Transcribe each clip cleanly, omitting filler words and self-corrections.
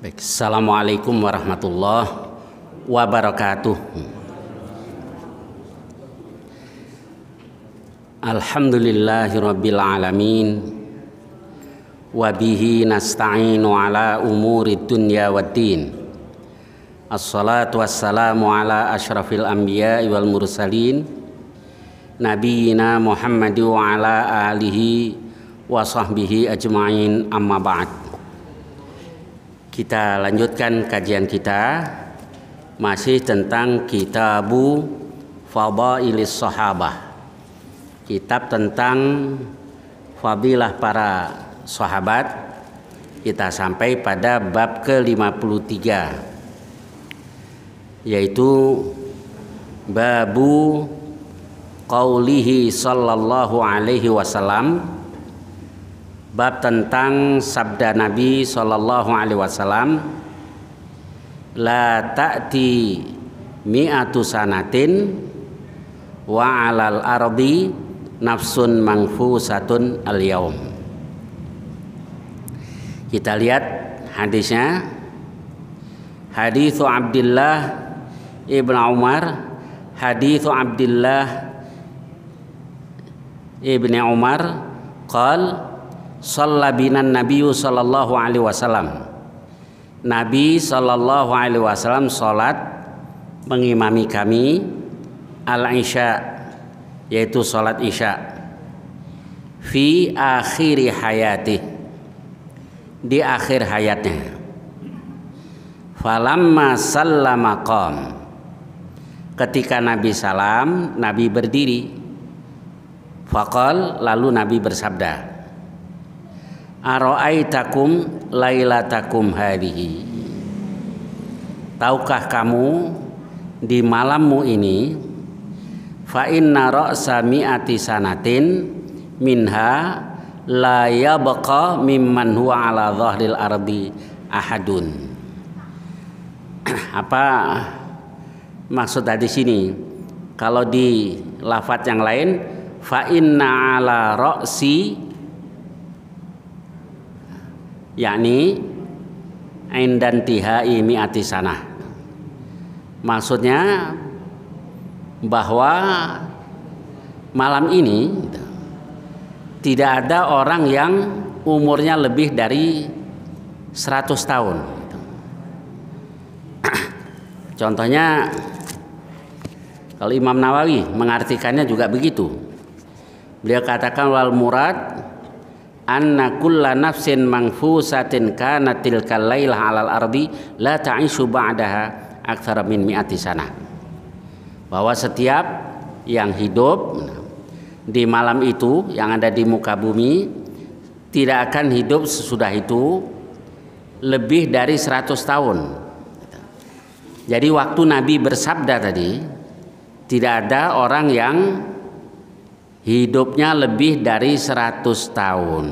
Baik, Assalamualaikum warahmatullahi wabarakatuh. Alhamdulillahirabbil alamin. Wabihi nasta'inu ala umurid dunya waddin. Assalatu wassalamu ala asyrafil anbiya'i wal mursalin, nabiyina Muhammad wa ala alihi wa sahbihi ajma'in, amma ba'd. Kita lanjutkan kajian kita masih tentang Kitabu Fadailis Sahabah, kitab tentang fadilah para sahabat. Kita sampai pada bab ke-53, yaitu babu qaulihi sallallahu alaihi wasallam, bab tentang sabda Nabi sallallahu alaihi wasallam, la ta'ti mi'atu sanatin wa 'alal ardi nafsun manfusatun al-yaum. Kita lihat hadisnya. Haditsu Abdullah ibn Umar, haditsu Abdullah ibn Umar qala shalla binan nabiyyu sallallahu alaihi wasallam. Nabi sallallahu alaihi wasallam salat mengimami kami al-isya, yaitu salat isya, fi akhiri hayati, di akhir hayatnya. Falamma sallama qam, ketika Nabi salam, Nabi berdiri. Faqal, lalu Nabi bersabda, Aro'aitakum lailatakum hadhihi, tahukah kamu di malammu ini, fa inna ra'sa mi'ati sanatin minha la yabqa mimman huwa ala dhahril ardi ahadun. Apa maksud dari sini? Kalau di lafadz yang lain, fa inna ala ra'si, yakni indan tihai mi'ati sanah. Maksudnya bahwa malam ini tidak ada orang yang umurnya lebih dari 100 tahun. Contohnya kalau Imam Nawawi mengartikannya juga begitu. Beliau katakan wal murad anna kulla nafsin manfusatin kanat tilkal lailah 'alal ardi la ta'ishu ba'daha aktsara min mi'ati sanah. Bahwa setiap yang hidup di malam itu, yang ada di muka bumi, tidak akan hidup sesudah itu lebih dari 100 tahun. Jadi waktu Nabi bersabda tadi, tidak ada orang yang hidupnya lebih dari 100 tahun.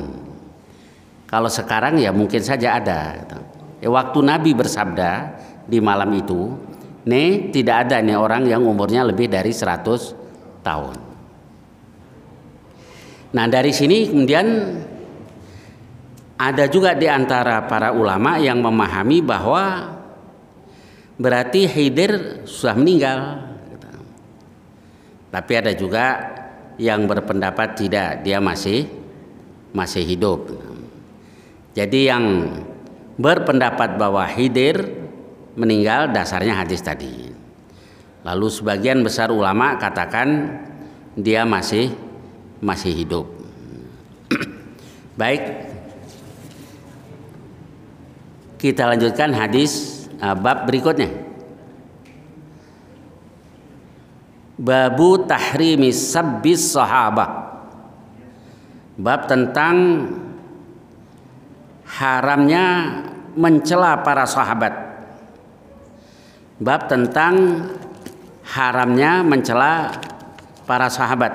Kalau sekarang ya mungkin saja ada. Waktu Nabi bersabda di malam itu, nih tidak ada nih orang yang umurnya lebih dari 100 tahun. Nah, dari sini kemudian ada juga di antara para ulama yang memahami bahwa berarti Khidir sudah meninggal. Tapi ada juga yang berpendapat tidak, dia masih hidup. Jadi yang berpendapat bahwa Khidir meninggal dasarnya hadis tadi. Lalu sebagian besar ulama katakan dia masih hidup. Baik, kita lanjutkan hadis bab berikutnya. Babu tahrimis sabbis sahabah, bab tentang haramnya mencela para sahabat. Bab tentang haramnya mencela para sahabat.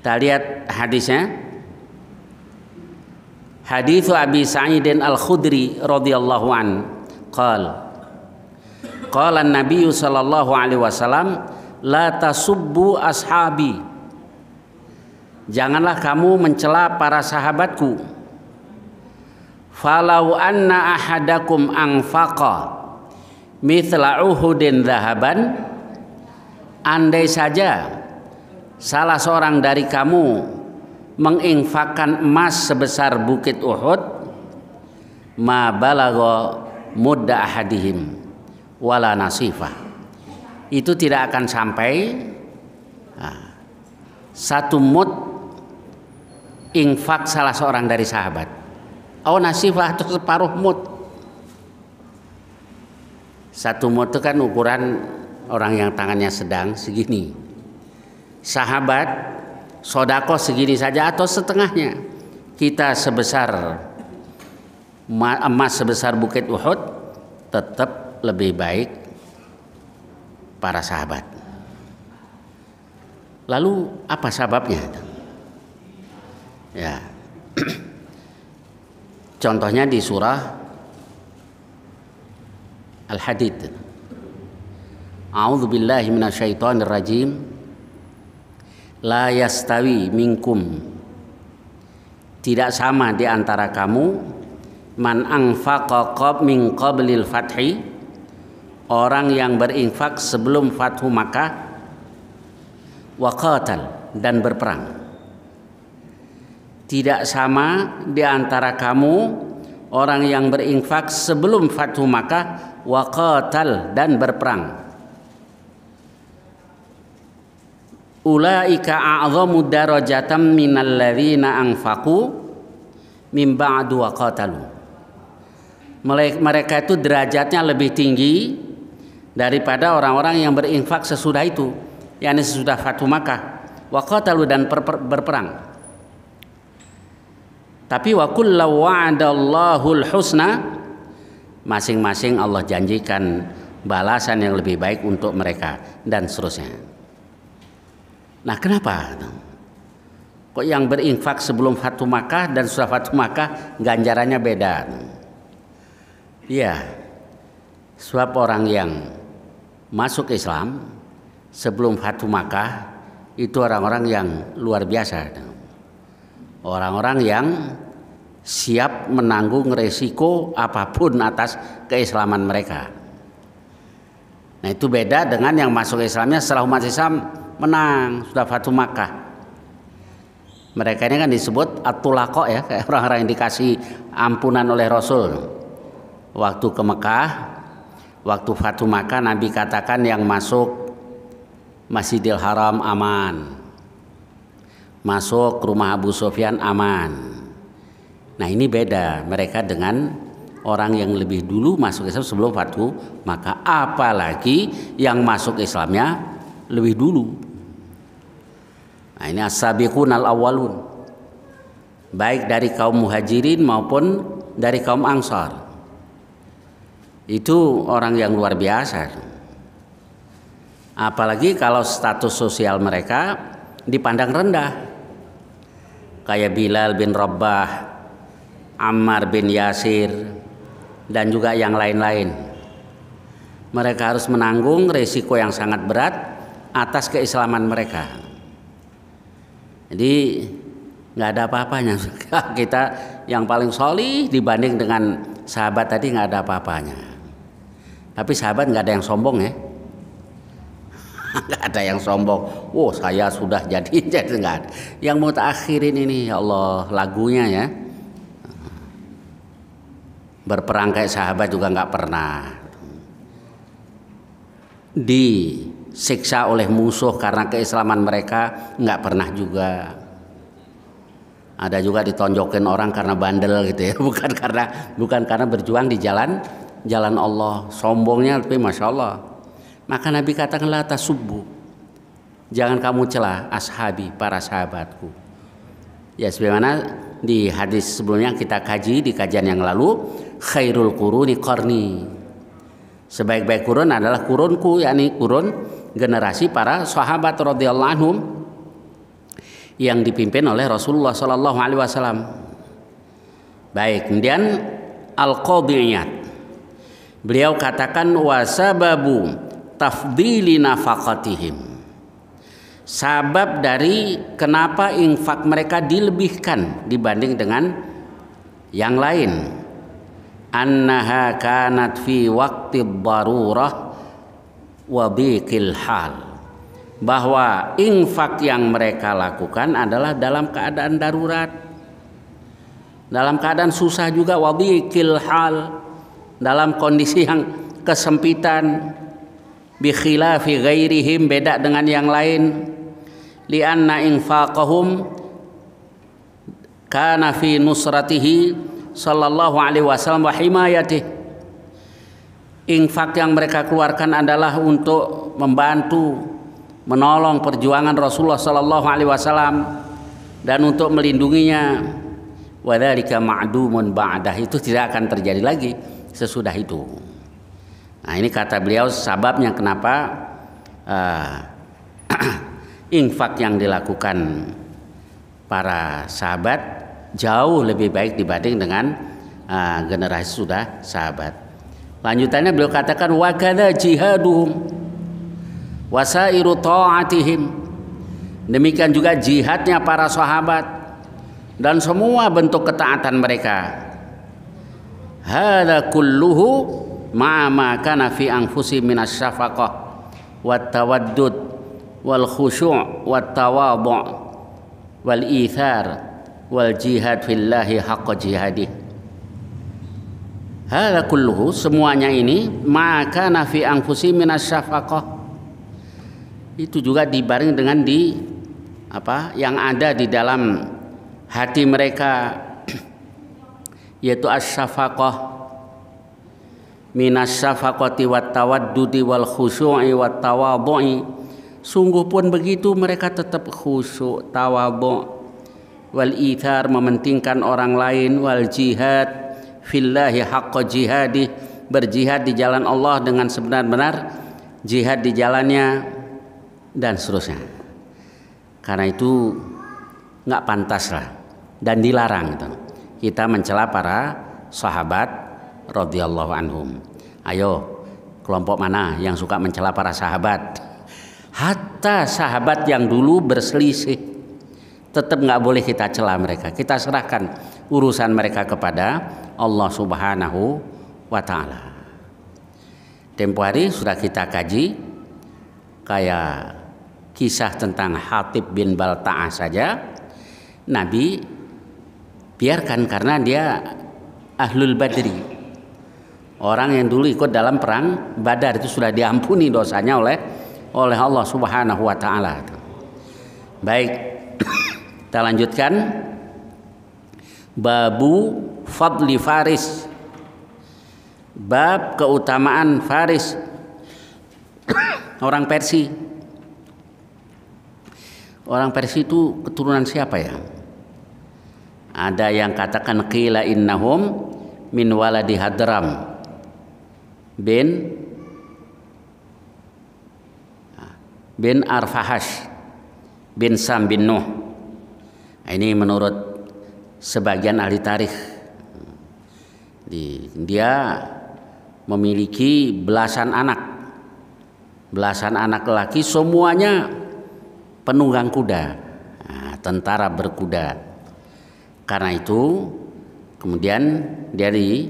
Kita lihat hadisnya. Hadits Abi Sa'idin Al-Khudri radhiyallahu an qala qala an-nabiy sallallahu alaihi wasallam la tasubbu ashabi, janganlah kamu mencela para sahabatku. falau anna ahadakum anfaqa mithla uhudin dhahaban, andai saja salah seorang dari kamu menginfakkan emas sebesar bukit Uhud, ma balagha mudda ahadihim wala nasifah, itu tidak akan sampai satu mud infak salah seorang dari sahabat, atau nasifah atau separuh mud. Satu mud itu kan ukuran orang yang tangannya sedang segini. Sahabat sodako segini saja atau setengahnya. Kita sebesar emas sebesar bukit Uhud, tetap lebih baik para sahabat. Lalu apa sebabnya? Ya, contohnya di surah Al-Hadid. A'udzu billahi minasyaitonir rajim. La yastawi minkum, tidak sama di antara kamu, man anfaqa min qablil fathi, orang yang berinfak sebelum Fathu Makkah, wa qatal, dan berperang. Tidak sama di antara kamu orang yang berinfak sebelum Fathu Makkah, wa qatal, dan berperang. Ulaika a'zamu darajatan minal ladzina anfaqu min ba'du wa qatalu. Mereka itu derajatnya lebih tinggi daripada orang-orang yang berinfak sesudah itu, yakni sesudah Fathu Makkah, wa qatalu, dan berperang. Tapi wa kullu wa'adallahu al-husna, masing-masing Allah janjikan balasan yang lebih baik untuk mereka, dan seterusnya. Nah, kenapa? Kok yang berinfak sebelum Fathu Makkah dan setelah Fathu Makkah ganjarannya beda? Iya, sebab orang yang masuk Islam sebelum Fathu Makkah itu orang-orang yang luar biasa. Orang-orang yang siap menanggung resiko apapun atas keislaman mereka. Nah, itu beda dengan yang masuk Islamnya setelah umat Islam menang sudah Fathu Makkah. Mereka ini kan disebut at-tulaqa, ya, kayak orang-orang yang dikasih ampunan oleh Rasul. Waktu ke Mekah, waktu Fathu Makkah, Nabi katakan yang masuk Masjidil Haram aman, masuk rumah Abu Sufyan aman. Nah, ini beda mereka dengan orang yang lebih dulu masuk Islam sebelum Fathu Makkah, apalagi yang masuk Islamnya lebih dulu. Nah, ini as-sabiqun al-awwalun, baik dari kaum muhajirin maupun dari kaum ansar. Itu orang yang luar biasa. Apalagi kalau status sosial mereka dipandang rendah, kayak Bilal bin Rabah, Ammar bin Yasir, dan juga yang lain-lain. Mereka harus menanggung resiko yang sangat berat atas keislaman mereka. Jadi nggak ada apa-apanya. Kita yang paling solih dibanding dengan sahabat tadi nggak ada apa-apanya. Tapi sahabat nggak ada yang sombong, ya. Nggak ada yang sombong. Oh, saya sudah jadi nggak ada. Yang mutakhirin ini, ya Allah, lagunya, ya. Berperang kayak sahabat juga nggak pernah. Disiksa oleh musuh karena keislaman mereka nggak pernah juga. Ada juga ditonjokin orang karena bandel gitu, ya, bukan karena berjuang di jalan Allah. Sombongnya tapi masya Allah. Maka Nabi katakan, la tasubbu, jangan kamu celah ashabi, para sahabatku. Ya, sebagaimana di hadis sebelumnya kita kaji di kajian yang lalu, khairul quruni qarni, sebaik-baik kurun adalah kurunku, yakni kurun generasi para sahabat radhiyallahu anhum yang dipimpin oleh Rasulullah sallallahu alaihi wasallam. Baik, kemudian Al-Qadhiyat, beliau katakan wasababu tafdili nafaqatihim, sabab dari kenapa infak mereka dilebihkan dibanding dengan yang lain, annaha kanat fi waqti darurah wa dhiqil hal, bahwa infak yang mereka lakukan adalah dalam keadaan darurat, dalam keadaan susah juga, wa dhiqil hal, dalam kondisi yang kesempitan, bi khilafi ghairihim, beda dengan yang lain, li anna infaqahum kana fi nusratihi sallallahu alaihi wasallam wa himayatihi. Infak yang mereka keluarkan adalah untuk membantu, menolong perjuangan Rasulullah sallallahu alaihi wasallam dan untuk melindunginya. Wa dzalika ma'dumun ba'dah, itu tidak akan terjadi lagi sesudah itu. Nah, ini kata beliau sebabnya kenapa infak yang dilakukan para sahabat jauh lebih baik dibanding dengan generasi sudah sahabat. Lanjutannya beliau katakan wa kadza jihaduhum wasairu ta'atihim, demikian juga jihadnya para sahabat dan semua bentuk ketaatan mereka. Hadza kulluhu ma'a ma kana fi anfusihim minas syafaqah wat tawaddud wal khusyu' wat tawadhu' wal ithar wal jihad fillahi haqqa jihadih. Hadza kulluhu, semuanya ini, maka nafi anfusi minas syafaqah, itu juga dibaring dengan yang ada di dalam hati mereka, yaitu as-syafaqah, minas syafaqati wat tawaddudi wal khusyu'i wat tawadhu'i. Sungguh pun begitu, mereka tetap khusyuk, tawadhu', wal ithar, mementingkan orang lain, wal jihad fillahi haqqa jihadih, berjihad di jalan Allah dengan sebenar-benar jihad di jalannya, dan seterusnya. Karena itu nggak pantas lah dan dilarang itu kita mencela para sahabat radhiyallahu anhum. Ayo, kelompok mana yang suka mencela para sahabat? Hatta sahabat yang dulu berselisih tetap nggak boleh kita cela mereka. Kita serahkan urusan mereka kepada Allah Subhanahu wa Ta'ala. Tempo hari sudah kita kaji kayak kisah tentang Hatib bin Balta'ah saja. Nabi biarkan karena dia ahlul badri, orang yang dulu ikut dalam perang Badar, itu sudah diampuni dosanya oleh Allah Subhanahu wa Ta'ala. Baik, kita lanjutkan. Babu fadli Faris, bab keutamaan Faris, orang Persia. Orang Persia itu keturunan siapa ya? Ada yang katakan qila innahum min waladi Hadram bin Arfahash bin Sam bin Nuh. Ini menurut sebagian ahli tarikh. Dia memiliki belasan anak lelaki, semuanya penunggang kuda, tentara berkuda. Karena itu kemudian dari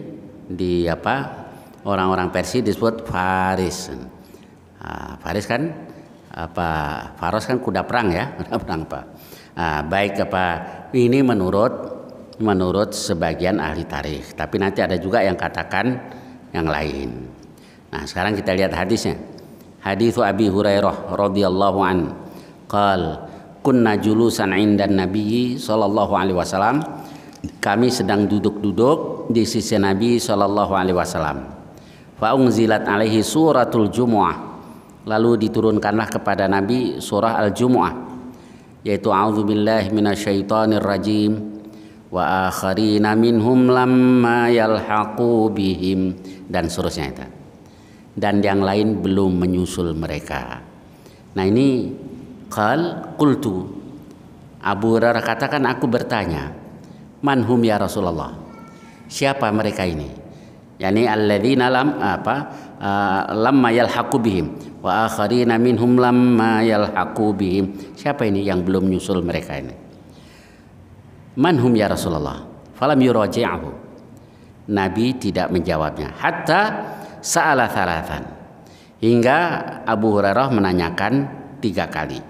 orang-orang Persia disebut Faris. Faris kan Faros kan kuda perang ya, kuda perang Pak. Baik ini menurut sebagian ahli tarikh, tapi nanti ada juga yang katakan yang lain. Nah, sekarang kita lihat hadisnya. Hadits Abi Hurairah radhiyallahu an qal kunna julusan 'indan Nabi sallallahu alaihi wasallam. Kami sedang duduk-duduk di sisi Nabi sallallahu alaihi wasallam. Fa unzilat alaihi suratul Jumu'ah. Lalu diturunkanlah kepada Nabi surah Al-Jumu'ah, yaitu a'udzubillahi minasyaitonir rajim wa akharina minhum lamma yalhaqu bihim, dan seterusnya itu. Dan yang lain belum menyusul mereka. Nah, ini qultu, Abu Hurairah katakan, aku bertanya, manhum ya Rasulullah, siapa mereka ini? Yani alladzina lamma yalhaqu bihim wa akharina minhum lamma yalhaqu bihim. Siapa ini yang belum nyusul mereka ini? Manhum ya Rasulullah? Falam yuraji'ahu. Nabi tidak menjawabnya. Hatta sa'ala thalathan, hingga Abu Hurairah menanyakan 3 kali.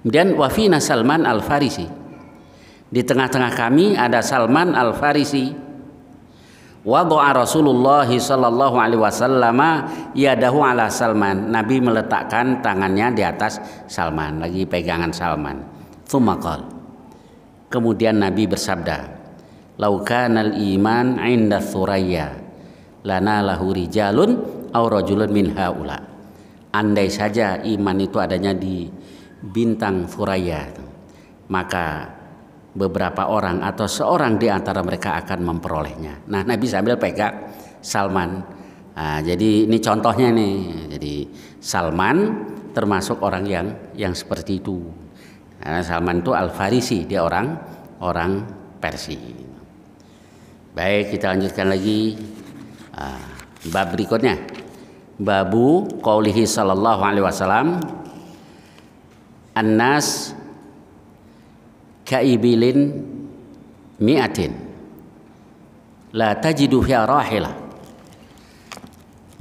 Kemudian wafina Salman Al-Farisi, di tengah-tengah kami ada Salman Al-Farisi. Wada'a Rasulullah sallallahu alaihi wasallam yadahu ala Salman, Nabi meletakkan tangannya di atas Salman, lagi pegangan Salman. Tsumma qala, kemudian Nabi bersabda, lau kanal iman 'inda Thuraya lana lahu rijalun aw rajulun min haula. Andai saja iman itu adanya di bintang Thuraya, maka beberapa orang atau seorang di antara mereka akan memperolehnya. Nah, Nabi sambil pegang Salman. Nah, jadi ini contohnya nih. Jadi Salman termasuk orang yang seperti itu. Karena Salman itu Al-Farisi, dia orang Persia. Baik, kita lanjutkan lagi. Bab berikutnya. Babu qaulihi sallallahu alaihi wasallam, An-nas kaibilin mi'atin la tajidu fiha rahilah.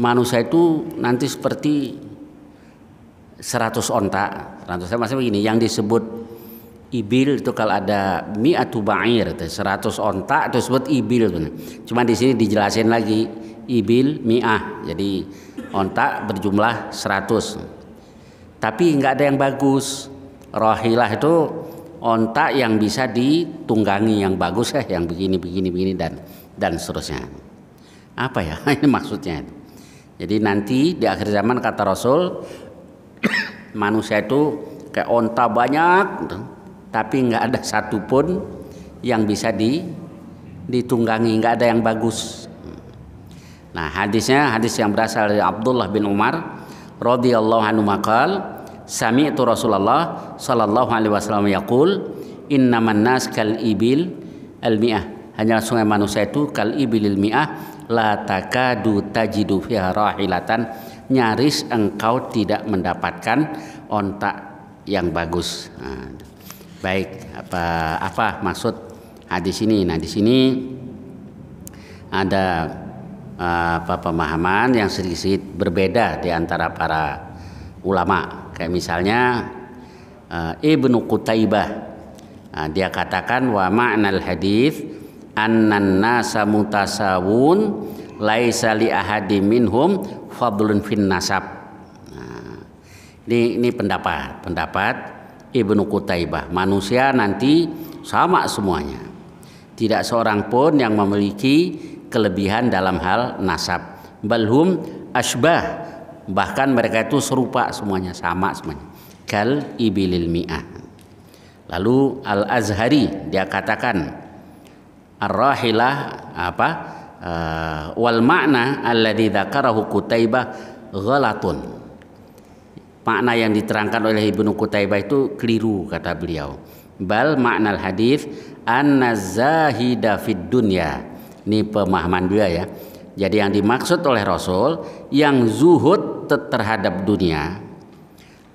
Manusia itu nanti seperti 100 onta. 100 maksudnya begini, yang disebut ibil itu kalau ada mi'atu ba'ir, 100 onta itu disebut ibil. Cuma di sini dijelasin lagi ibil mi'ah. Jadi onta berjumlah 100. Tapi enggak ada yang bagus. Rahilah itu onta yang bisa ditunggangi, yang bagus yang begini dan seterusnya. Apa ya ini maksudnya? Jadi nanti di akhir zaman kata Rasul manusia itu kayak onta banyak, tapi nggak ada satupun yang bisa ditunggangi, nggak ada yang bagus. Nah, hadisnya hadis yang berasal dari Abdullah bin Umar radhiyallahu anhu maqal, sami'tu Rasulullah sallallahu alaihi wasallam yaqul, innaman nas kal ibil al mi'ah, hanya sungai manusia itu kal ibilil mi'ah la takadu tajidu fiha rahilatan, nyaris engkau tidak mendapatkan onta yang bagus. Nah, baik, apa maksud hadis ini? Nah, di sini ada pemahaman yang sedikit berbeda di antara para ulama. Kayak misalnya Ibnu Qutaibah, dia katakan wa ma'nal hadis annan nasa mutasawun laisa li ahadi minhum fadlun fin nasab. Nah, ini pendapat Ibnu Qutaibah, manusia nanti sama semuanya, tidak seorang pun yang memiliki kelebihan dalam hal nasab. Balhum asbah, bahkan mereka itu serupa semuanya, sama semuanya. Kal ibilil mi'ah. Lalu Al-Azhari dia katakan ar-rahilah wal ma'na alladzi dzakarahu Qutaibah ghalatun. Makna yang diterangkan oleh Ibnu Qutaibah itu keliru kata beliau. Bal ma'nal hadis anna zahida fid dunya. Ini pemahaman dia ya. Jadi yang dimaksud oleh Rasul yang zuhud terhadap dunia,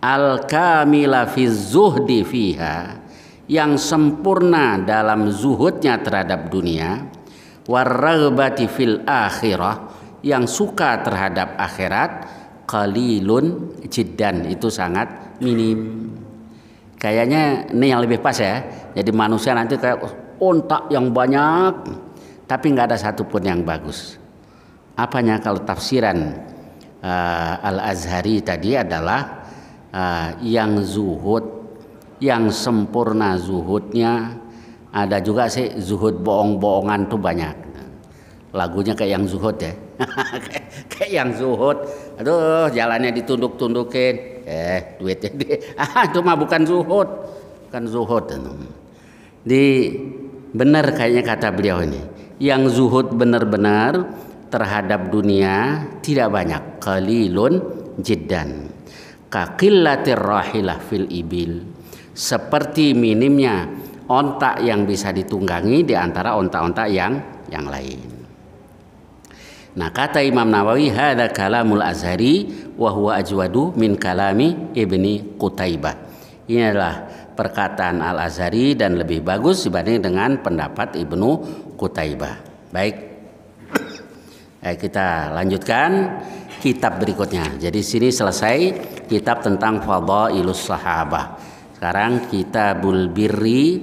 al-kamila fi zuhdi fiha, yang sempurna dalam zuhudnya terhadap dunia, warraghbati fil akhirah, yang suka terhadap akhirat, qalilun jiddan, itu sangat minim. Kayaknya ini yang lebih pas ya. Jadi manusia nanti kayak ontak yang banyak, tapi nggak ada satupun yang bagus. Apanya? Kalau tafsiran Al-Azhari tadi adalah yang zuhud, yang sempurna zuhudnya. Ada juga sih zuhud bohong-bohongan tuh banyak. Lagunya kayak yang zuhud ya. kayak yang zuhud. Aduh, jalannya ditunduk-tundukin. Duitnya itu mah bukan zuhud. Bukan zuhud. Benar kayaknya kata beliau ini. Yang zuhud benar-benar terhadap dunia tidak banyak, qalilun jiddan. Kaqillatir rahilah fil ibil, seperti minimnya onta yang bisa ditunggangi di antara onta-onta yang lain. Nah, kata Imam Nawawi, hadza kalamul Azhari wa huwa ajwadu min kalami Ibni Qutaibah. Ini adalah perkataan Al-Azhari dan lebih bagus dibanding dengan pendapat Ibnu Qutaibah. Baik. Kita lanjutkan kitab berikutnya. Jadi sini selesai kitab tentang Fadailus Sahabah. Sekarang Kitabul Birri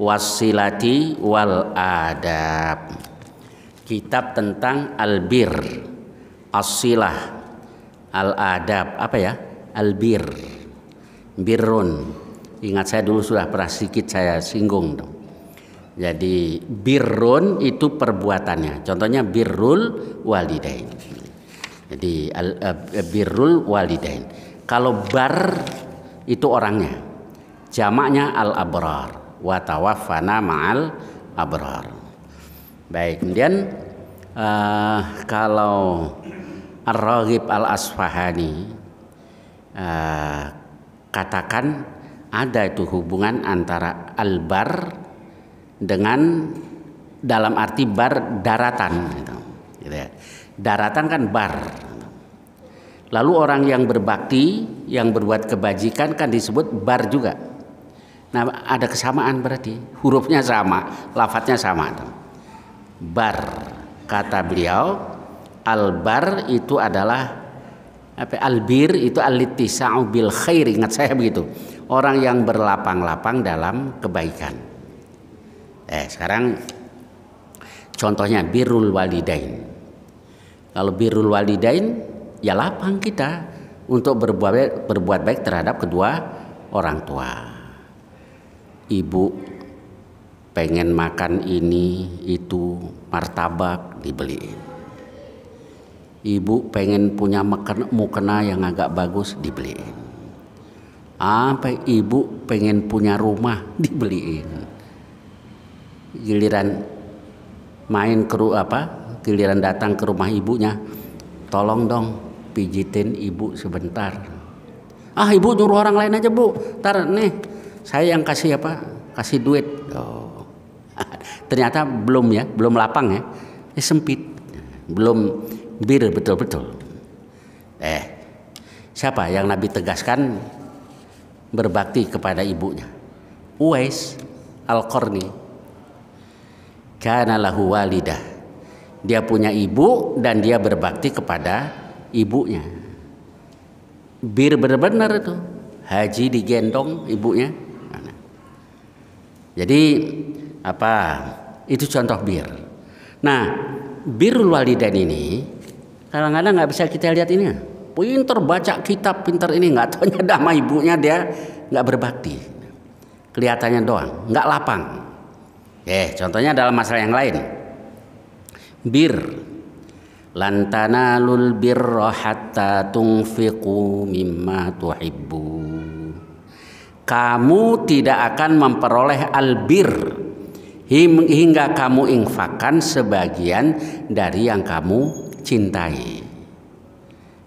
Wassilati wal Adab. Kitab tentang al-bir, as-silah, al-adab, apa ya? Al-bir, birrun. Ingat saya dulu sudah pernah sedikit saya singgung dong. Jadi birrun itu perbuatannya. Contohnya birrul walidain. Jadi birrul walidain. Kalau bar itu orangnya. Jamaknya al-abrar. Wa tawaffana ma'al abrar. Baik, kemudian kalau Ar-Raghib Al-Asfahani katakan ada itu hubungan antara al-bar dengan dalam arti bar daratan gitu ya. Daratan kan bar. Lalu orang yang berbakti, yang berbuat kebajikan kan disebut bar juga. Nah, ada kesamaan berarti hurufnya sama, lafadznya sama. Bar, kata beliau, al-bar itu adalah apa? Al-bir itu al-ittisa'u bil khair, ingat saya begitu. Orang yang berlapang-lapang dalam kebaikan. Sekarang contohnya birrul walidain. Kalau birrul walidain ya lapang kita untuk berbuat baik terhadap kedua orang tua. Ibu pengen makan ini itu martabak dibeliin. Ibu pengen punya mukena yang agak bagus dibeliin. Ibu pengen punya rumah dibeliin. Giliran main giliran datang ke rumah ibunya, tolong dong pijitin ibu sebentar. Ibu nyuruh orang lain aja bu, ntar nih saya yang kasih kasih duit. Ternyata belum lapang ya, sempit, belum bir betul-betul. Siapa yang Nabi tegaskan berbakti kepada ibunya? Uwais Al-Qarni. Kana lahu walidah. Dia punya ibu dan dia berbakti kepada ibunya. Bir benar-benar itu. Haji digendong ibunya. Jadi itu contoh bir. Nah, birrul walidain ini kadang-kadang nggak bisa kita lihat ini. Pinter baca kitab, pinter ini, nggak taunya sama ibunya dia nggak berbakti. Kelihatannya doang, nggak lapang. Contohnya dalam masalah yang lain. Bir. Lan tanalul birra hatta tunfiqu mimma tuhibbu. Kamu tidak akan memperoleh albir hingga kamu infakkan sebagian dari yang kamu cintai.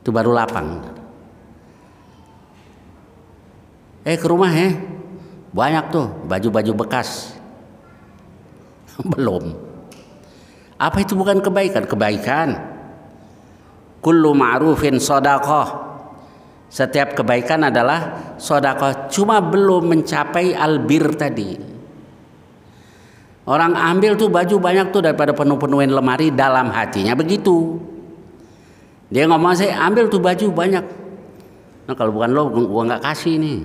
Itu baru lapang. Ke rumah banyak tuh baju-baju bekas. Belum. Apa itu bukan kebaikan? Kebaikan. Kullu ma'rufin shadaqah. Setiap kebaikan adalah shadaqah. Cuma belum mencapai albir tadi. Orang ambil tuh baju banyak tuh daripada penuh-penuhin lemari, dalam hatinya begitu. Dia ngomong, saya ambil tuh baju banyak. Nah kalau bukan lo, gua nggak kasih nih.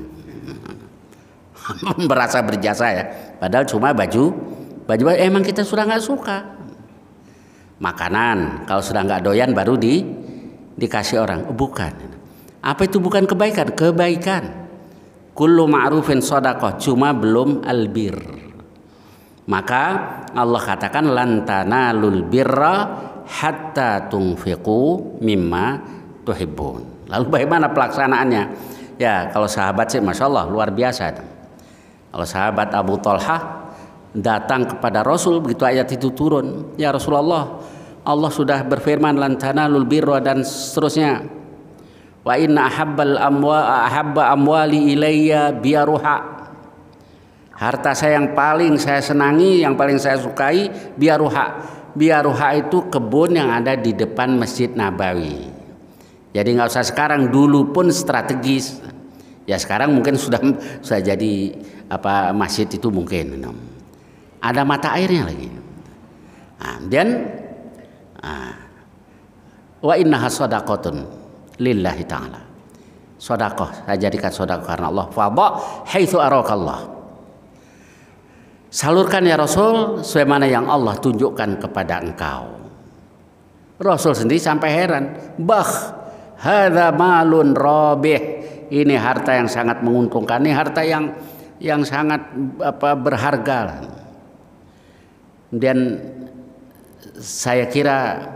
Merasa berjasa ya. Padahal cuma baju emang kita sudah nggak suka. Makanan kalau sudah nggak doyan baru dikasih orang. Bukan. Apa itu bukan kebaikan? Kebaikan. Kullu ma'rufin shadaqah, cuma belum albir. Maka Allah katakan lan tanalul birra hatta tunfiqu mimma tuhibbun. Lalu bagaimana pelaksanaannya? Ya kalau sahabat sih masya Allah luar biasa. Kalau sahabat Abu Talhah datang kepada Rasul begitu ayat itu turun, ya Rasulullah, Allah sudah berfirman lan tanalul birra dan seterusnya. Wa inna ahabba amwali ilayya biaruha. Harta saya yang paling saya senangi, yang paling saya sukai biaruha. Biaruha itu kebun yang ada di depan Masjid Nabawi. Jadi nggak usah sekarang, dulu pun strategis. Ya sekarang mungkin sudah jadi masjid itu mungkin. Ada mata airnya lagi. Dan wa innaha shadaqatun lillahi ta'ala. Sedekah, saya jadikan sedekah karena Allah. Fadha haitsu arakallah. Salurkan ya Rasul sebagaimana yang Allah tunjukkan kepada engkau. Rasul sendiri sampai heran. Hadza malun rabih. Ini harta yang sangat menguntungkan. Ini harta yang sangat berharga. Dan saya kira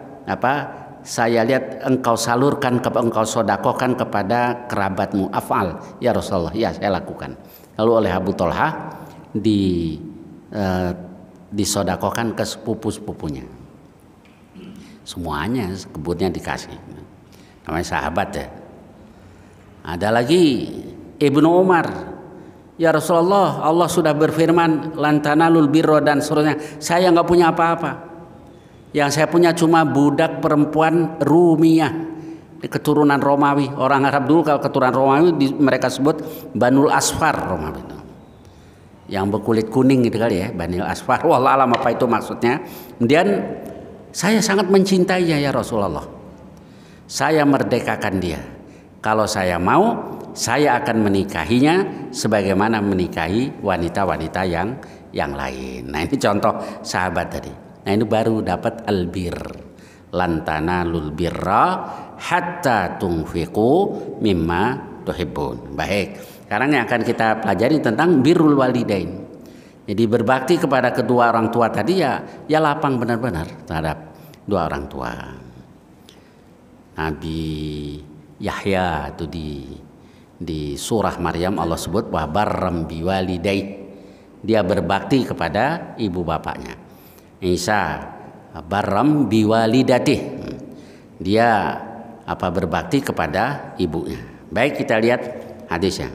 saya lihat engkau salurkan, engkau sodakohkan kepada kerabatmu. Afal ya Rasulullah, ya saya lakukan. Lalu oleh Abu Thalha disodakohkan ke sepupu-sepupunya. Semuanya kebunnya dikasih. Namanya sahabat ya. Ada lagi Ibnu Umar. Ya Rasulullah, Allah sudah berfirman lan tanalul birra dan seterusnya. Saya nggak punya apa-apa. Yang saya punya cuma budak perempuan Rumiyah, keturunan Romawi. Orang Arab dulu kalau keturunan Romawi mereka sebut Banul Asfar Romawi itu. Yang berkulit kuning gitu kali ya, Banul Asfar. Wallah alam apa itu maksudnya. Kemudian saya sangat mencintainya ya Rasulullah. Saya merdekakan dia. Kalau saya mau, saya akan menikahinya sebagaimana menikahi wanita-wanita yang lain. Nah ini contoh sahabat tadi. Nah ini baru dapat albir. Lan tanalul birra hatta tunfiqu mimma tuhibbun. Baik. Sekarang yang akan kita pelajari tentang birrul walidain. Jadi berbakti kepada kedua orang tua tadi ya lapang benar-benar terhadap dua orang tua. Nabi Yahya itu di surah Maryam Allah sebut wa barram biwalidai. Dia berbakti kepada ibu bapaknya. Isa barram biwalidatih. Dia berbakti kepada ibunya. Baik, kita lihat hadisnya.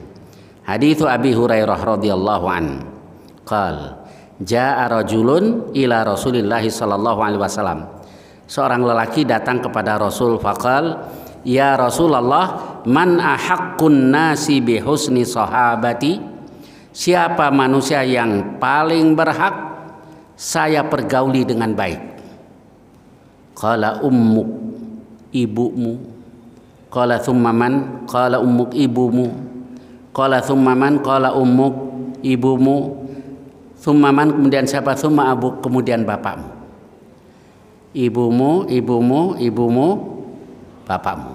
Haditsu Abi Hurairah radhiyallahu an. Qal jaa rajulun ila Rasulillah sallallahu alaihi wasallam. Seorang lelaki datang kepada Rasul faqal ya Rasulullah man ahaqqun nasi bi husni sahabati. Siapa manusia yang paling berhak saya pergauli dengan baik? Qala ummuk, ibumu. Qala thumma man? Qala ummuk, ibumu. Qala thumma man? Qala ummuk, ibumu. Thumma man, kemudian siapa? Thumma abuk, kemudian bapakmu. Ibumu, ibumu, ibumu, bapakmu.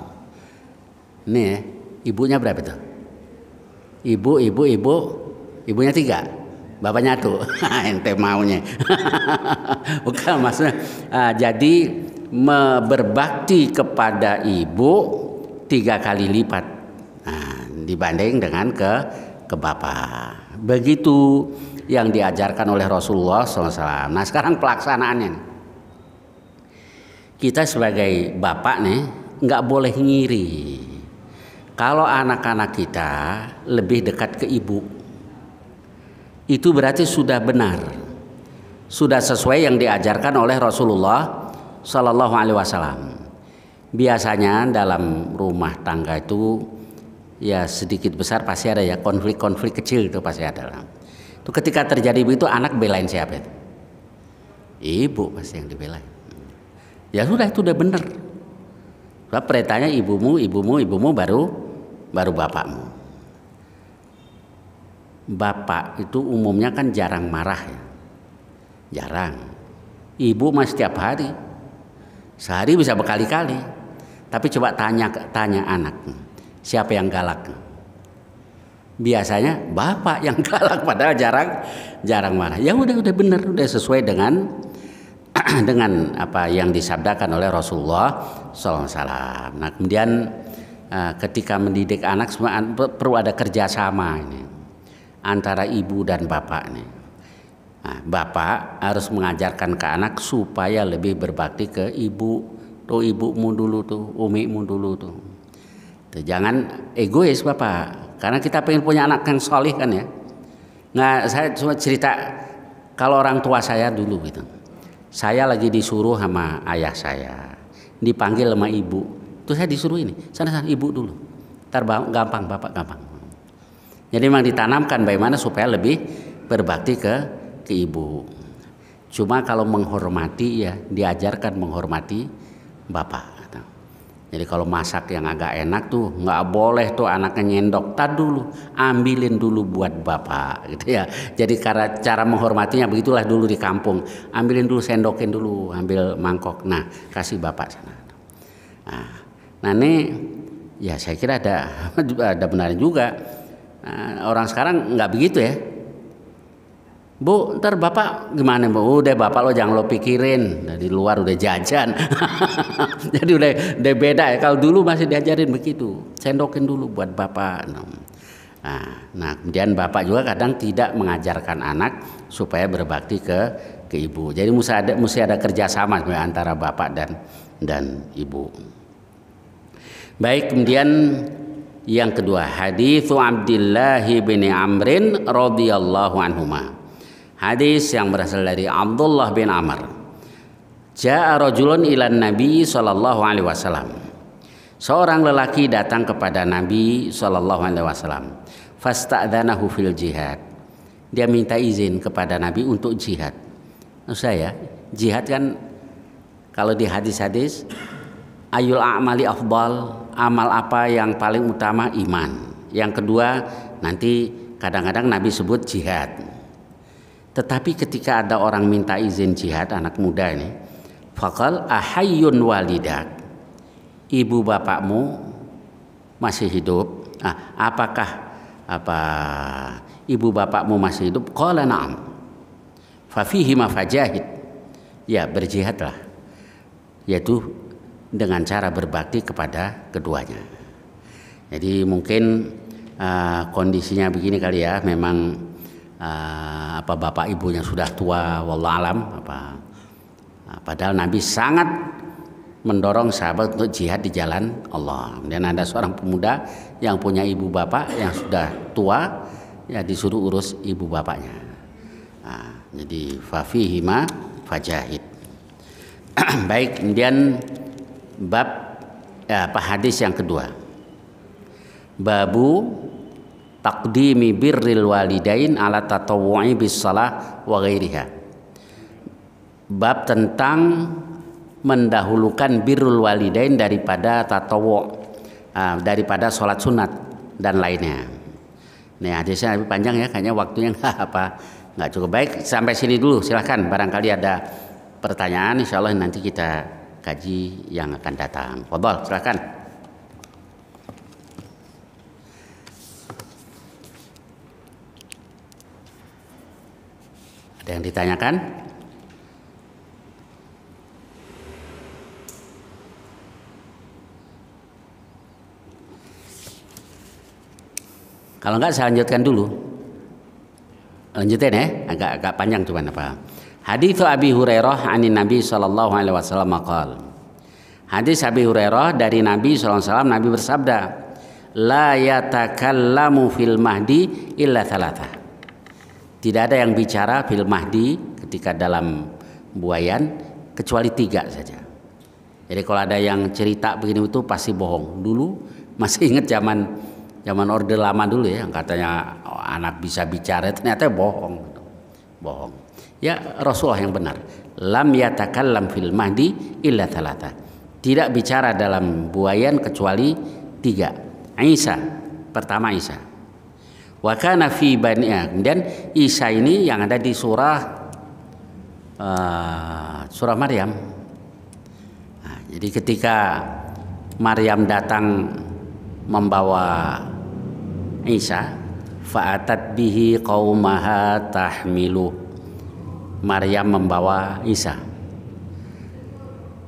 Ini ya, ibunya berapa tuh? Ibu, ibunya 3, bapaknya 1. Ente maunya. Bukan maksudnya. Jadi berbakti kepada ibu 3 kali lipat dibanding dengan ke bapak. Begitu yang diajarkan oleh Rasulullah SAW. Nah sekarang pelaksanaannya nih. Kita sebagai bapak nih nggak boleh ngiri kalau anak-anak kita lebih dekat ke ibu. Itu berarti sudah benar, sudah sesuai yang diajarkan oleh Rasulullah Sallallahu Alaihi Wasallam. Biasanya dalam rumah tangga itu ya sedikit besar pasti ada ya konflik-konflik kecil itu pasti ada. Itu ketika terjadi begitu anak belain siapa itu? Ibu pasti yang dibelain. Ya sudah itu udah benar. Sebab perintahnya ibumu baru bapakmu. Bapak itu umumnya kan jarang marah ya. Jarang. Ibu mah setiap hari. Sehari bisa berkali-kali. Tapi coba tanya anak, siapa yang galak? Biasanya bapak yang galak padahal jarang marah. Ya udah benar, udah sesuai dengan apa yang disabdakan oleh Rasulullah SAW. Nah kemudian ketika mendidik anak semua perlu ada kerjasama ini antara ibu dan bapak nih. Nah, bapak harus mengajarkan ke anak supaya lebih berbakti ke ibu. Tuh ibumu dulu tuh, umimu dulu tuh. Jangan egois bapak, karena kita pengen punya anak yang solih kan ya. Nggak, saya cuma cerita kalau orang tua saya dulu gitu. Saya lagi disuruh sama ayah saya, dipanggil sama ibu. Terus saya disuruh ini, sana ibu dulu. Ntar gampang bapak gampang. Jadi memang ditanamkan bagaimana supaya lebih berbakti ke ibu. Cuma kalau menghormati ya diajarkan menghormati bapak. Jadi kalau masak yang agak enak tuh nggak boleh tuh anaknya nyendok, tad dulu, ambilin dulu buat bapak, gitu ya. Jadi cara menghormatinya begitulah dulu di kampung, ambilin dulu, sendokin dulu, ambil mangkok, nah kasih bapak sana. Nah ini ya saya kira ada benarnya juga. Orang sekarang nggak begitu ya. Bu, ntar bapak gimana bu? Udah bapak lo jangan lo pikirin, di luar udah jajan. Jadi udah beda ya. Kalau dulu masih diajarin begitu, sendokin dulu buat bapak. Nah kemudian bapak juga kadang tidak mengajarkan anak supaya berbakti ke ibu. Jadi mesti ada kerjasama antara bapak dan ibu. Baik, kemudian yang kedua, hadits Abdullah bin Amrin radhiyallahu anhuma. Hadis yang berasal dari Abdullah bin Amr. Ja'a rajulun ilan Nabi sallallahu alaihi wasallam. Seorang lelaki datang kepada Nabi sallallahu alaihi wasallam. Fasta'dzanahu fil jihad. Dia minta izin kepada Nabi untuk jihad. Saya jihad kan kalau di hadis-hadis ayul a'mali afdal, amal apa yang paling utama? Iman. Yang kedua nanti kadang-kadang Nabi sebut jihad. Tetapi ketika ada orang minta izin jihad, anak muda ini, faqal ahayyun walidak, ibu bapakmu masih hidup? Apakah ibu bapakmu masih hidup? Qala na'am. Fa fihi ma fajahid. Ya, berjihadlah. Yaitu dengan cara berbakti kepada keduanya. Jadi mungkin kondisinya begini kali ya, memang bapak ibunya sudah tua, wallahu alam, padahal Nabi sangat mendorong sahabat untuk jihad di jalan Allah. Dan ada seorang pemuda yang punya ibu bapak yang sudah tua, ya disuruh urus ibu bapaknya. Jadi fafihi ma fajahid. Baik, kemudian hadis yang kedua, babu taqdimi birril walidain ala tatawwu'i bis shalah wa ghairiha. Bab tentang mendahulukan birrul walidain daripada tatawwu', daripada sholat sunat dan lainnya. Nih hadisnya lebih panjang ya, kayaknya waktunya nggak cukup. Baik, sampai sini dulu, silahkan barangkali ada pertanyaan, insyaallah nanti kita kaji yang akan datang. Fadhol, silahkan. Ada yang ditanyakan? Kalau enggak saya lanjutkan dulu. Lanjutin ya, agak panjang cuman apa. Hadits Abi Hurairah anin Nabi sallallahu alaihi wasallam qala. Hadis Abi Hurairah dari Nabi sallallahu alaihi wasallam, Nabi bersabda, la yatakallamu fil mahdi illa thalatha. Tidak ada yang bicara fil mahdi ketika dalam buayan kecuali 3 saja. Jadi kalau ada yang cerita begini itu pasti bohong. Dulu masih ingat zaman Orde Lama dulu ya, yang katanya anak bisa bicara, ternyata bohong. Ya Rasulullah yang benar. Lam yatakallam fil mahdi illa thalatha. Tidak bicara dalam buayan kecuali 3. Isa, pertama Isa. Wa kana fi bani'a. Kemudian Isa ini yang ada di surah Maryam. Jadi ketika Maryam datang membawa Isa, fa'atat bihi qaumaha tahmilu. Maryam membawa Isa.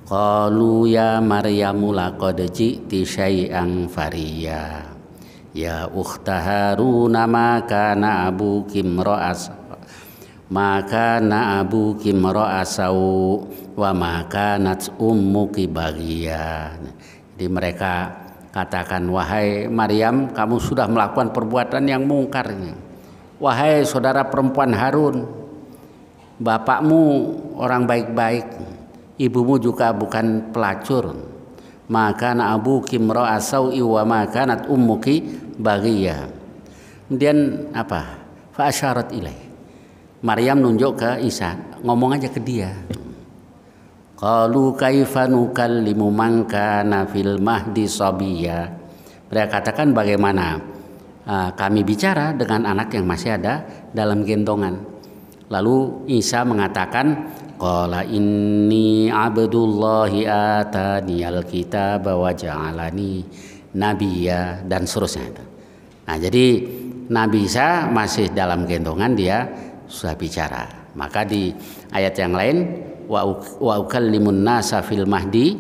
Qalu ya Maryamu laqad ji'ti syai'an fariya. Ya ukhta Harun ma kana abuki imra'asau wa ma kanat ummuki baghiya. Jadi mereka katakan, wahai Maryam, kamu sudah melakukan perbuatan yang mungkar ini. Wahai saudara perempuan Harun, bapakmu orang baik-baik, ibumu juga bukan pelacur. Maka abuki imra'asau wa ma kanat ummuki baghiya. Kemudian apa? Fa asyarat ilaih. Maryam nunjuk ke Isa, ngomong aja ke dia. Qalu kaifa nukallimu man kana fil mahdi sabiyya. Mereka katakan bagaimana kami bicara dengan anak yang masih ada dalam gendongan. Lalu Isa mengatakan, qala inni abdullahi atani alkitaba wa ja'alani nabiyya, dan seterusnya. Nah, jadi Nabi Isa masih dalam gendongan, dia sudah bicara. Maka di ayat yang lain, wa ukallimun nasa fil mahdi,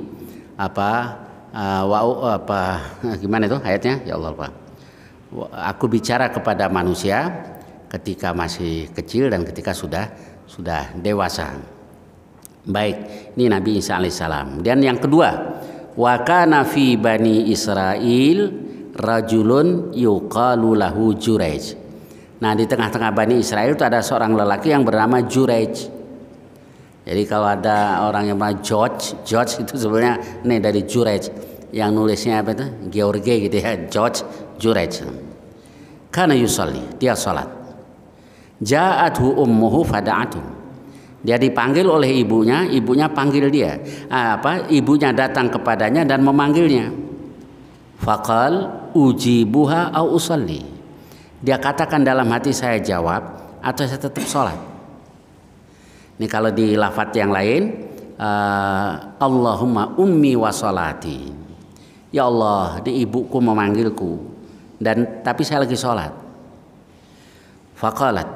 gimana itu ayatnya? Ya Allah, Pak. Aku bicara kepada manusia ketika masih kecil dan ketika sudah dewasa. Baik, ini Nabi Isa alaihissalam. Dan yang kedua, wa kana fi bani Israil rajulun yuqalu lahu Juraij. Nah, di tengah-tengah Bani Israel itu ada seorang lelaki yang bernama Juraij. Jadi kalau ada orang yang bernama George itu sebenarnya ini dari Juraij. Yang nulisnya apa itu? George gitu ya, George Juraij. Kana yusalli, dia salat. Ja'athu ummuhu fada'athu. Dia dipanggil oleh ibunya panggil dia. Ibunya datang kepadanya dan memanggilnya. Faqal ujibuha au usalli. Dia katakan dalam hati, saya jawab atau saya tetap sholat. Ini kalau di lafadz yang lain, Allahumma ummi wa sholati. Ya Allah, di ibuku memanggilku tapi saya lagi sholat. Faqalat,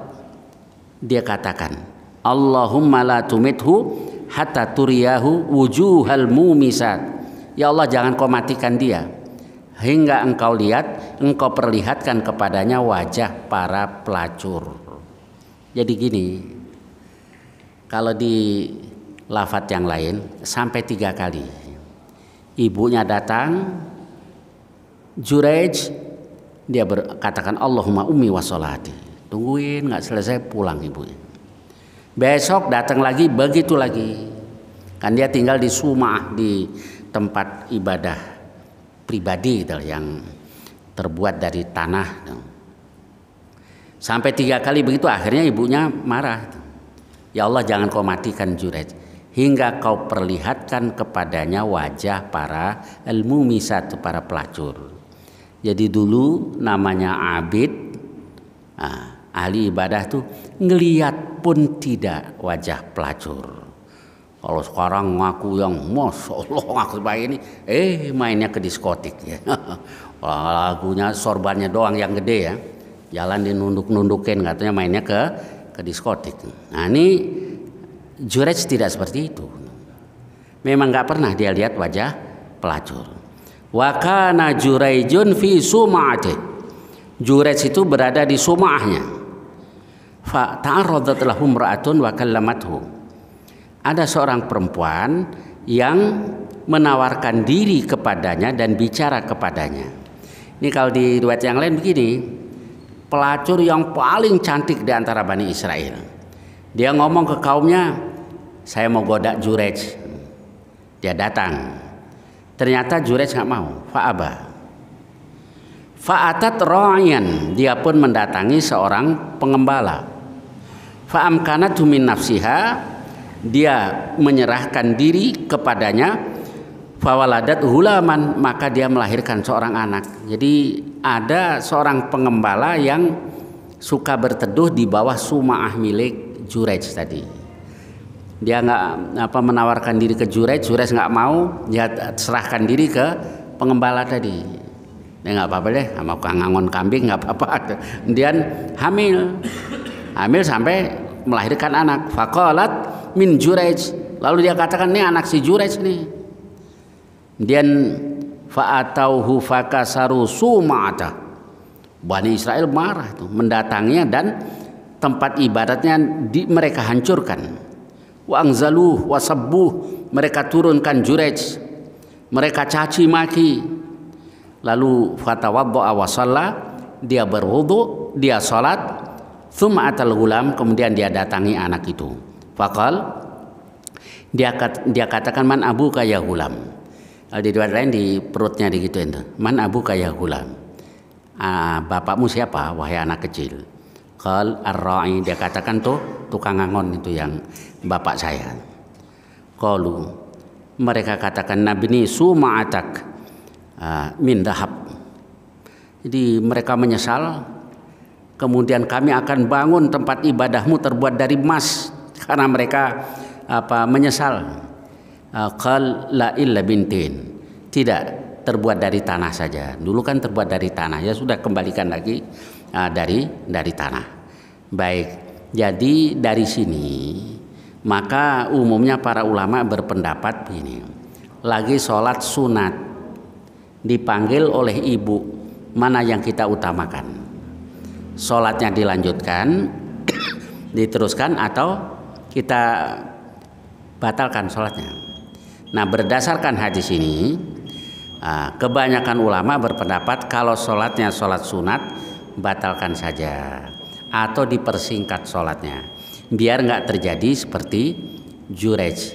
dia katakan, Allahumma la tumithu hatta turiyahu wujuhal mumisat. Ya Allah, jangan kau matikan dia hingga engkau perlihatkan kepadanya wajah para pelacur. Jadi gini, kalau di lafadz yang lain sampai 3 kali. Ibunya datang, Juraij, dia berkatakan Allahumma ummi wa sholati. Tungguin, nggak selesai pulang ibunya. Besok datang lagi, begitu lagi. Kan dia tinggal di Sumah, di tempat ibadah pribadi yang terbuat dari tanah. Sampai 3 kali begitu, akhirnya ibunya marah. Ya Allah, jangan kau matikan Juraij hingga kau perlihatkan kepadanya wajah para al-mumisat, para pelacur. Jadi dulu namanya abid, ahli ibadah tuh ngeliat pun tidak wajah pelacur. Kalau sekarang ngaku yang Masya Allah ngaku sebagai ini, mainnya ke diskotik ya. Lagunya sorbannya doang yang gede ya, jalan dinunduk-nundukin, katanya mainnya ke diskotik. Nah, ini Juraij tidak seperti itu. Memang nggak pernah dia lihat wajah pelacur. Wa kana Juraijun fi sum'ati. Juraij itu berada di sum'ahnya. Fa ta'arradat lahu imra'atun wa kallamathu. Ada seorang perempuan yang menawarkan diri kepadanya dan bicara kepadanya. Ini kalau di riwayat yang lain begini, pelacur yang paling cantik di antara Bani Israel. Dia ngomong ke kaumnya, saya mau goda Juraij. Dia datang. Ternyata Juraij nggak mau. Fa'aba. Fa'atat ra'yan. Dia pun mendatangi seorang pengembala. Fa'amkanatu min nafsiha. Dia menyerahkan diri kepadanya. Fawaladat hulaman. Maka dia melahirkan seorang anak. Jadi ada seorang pengembala yang suka berteduh di bawah suma'ah milik Juraij tadi. Dia nggak menawarkan diri ke Juraij nggak mau, dia serahkan diri ke pengembala tadi. Dia nggak apa-apa deh, sama ngangon kambing nggak apa-apa. Kemudian hamil sampai melahirkan anak. Faqalat min Juraij. Lalu dia katakan, ini anak si Juraij nih. Kemudian fa'atauhu fakasaru sum'ata. Bani Israel marah tuh, mendatanginya dan tempat ibadatnya mereka hancurkan. Wa angzaluh wa sabbuh, mereka turunkan Juraij, mereka caci maki. Lalu fatawadda'a wa shalla, dia berwudu, dia salat, tsumma atal gulam, kemudian dia datangi anak itu. Faqal, dia katakan, man abuka ya gulam. Di riwayat lain di perutnya digituin tuh, man abuka ya gulam. Bapakmu siapa wahai anak kecil? Qal ar-ra'i, dia katakan tuh tukang angon itu yang bapak saya. Qalu, mereka katakan nabni suma'atak min dahab. Jadi mereka menyesal, kemudian kami akan bangun tempat ibadahmu terbuat dari emas, karena mereka menyesal. Qal la illa bintin, tidak, terbuat dari tanah saja. Dulu kan terbuat dari tanah, ya sudah kembalikan lagi dari tanah. Baik, jadi dari sini maka umumnya para ulama berpendapat begini, lagi sholat sunat dipanggil oleh ibu, mana yang kita utamakan? Sholatnya dilanjutkan, diteruskan, atau kita batalkan sholatnya? Nah, berdasarkan hadis ini, kebanyakan ulama berpendapat kalau sholatnya sholat sunat, batalkan saja atau dipersingkat sholatnya, biar nggak terjadi seperti Jurej.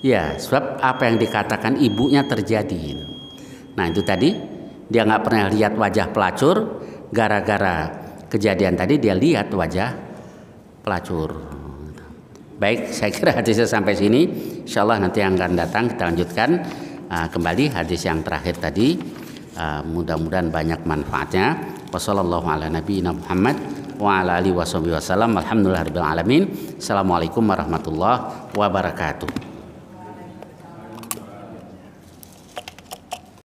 Ya, sebab apa yang dikatakan ibunya terjadi. Nah, itu tadi dia nggak pernah lihat wajah pelacur, gara-gara kejadian tadi dia lihat wajah pelacur. Baik, saya kira hadisnya sampai sini. Insyaallah nanti yang akan datang kita lanjutkan kembali hadis yang terakhir tadi. Mudah-mudahan banyak manfaatnya. Wassallallahu ala nabiyina Muhammad wa ala alihi wasallam. Alhamdulillahirabbil alamin. Assalamualaikum warahmatullahi wabarakatuh.